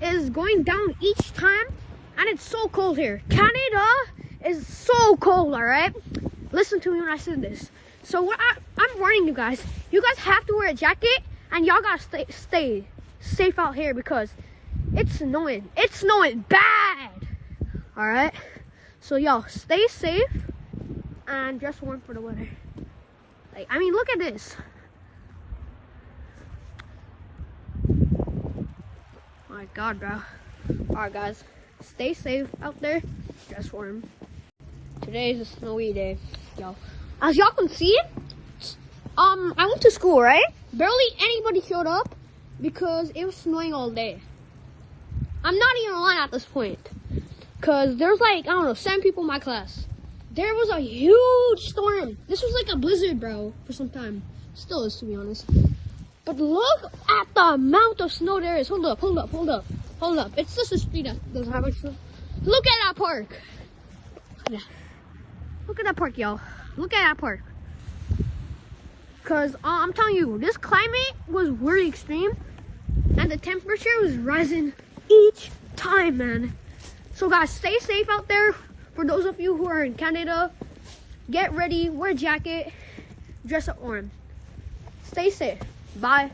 is going down each time, and it's so cold here. Canada is so cold, all right? Listen to me when I say this. So what I'm warning you guys have to wear a jacket, and y'all gotta stay safe out here because it's snowing. It's snowing bad. All right. So y'all stay safe and dress warm for the weather. Like, I mean, look at this. My God, bro. All right, guys, stay safe out there. Dress warm. Today is a snowy day, y'all. As y'all can see, I went to school, right? Barely anybody showed up because it was snowing all day. I'm not even lying at this point, because there's like, I don't know, 7 people in my class. There was a huge storm. This was like a blizzard, bro, for some time. Still is, to be honest. But look at the amount of snow there is. Hold up. It's just a street that doesn't have much snow. Look at that park. Yeah. Look at that park, y'all. Look at that park. Because I'm telling you, this climate was really extreme, and the temperature was rising each time, man. So guys, stay safe out there. For those of you who are in Canada, get ready, wear a jacket, dress up warm. Stay safe. Bye.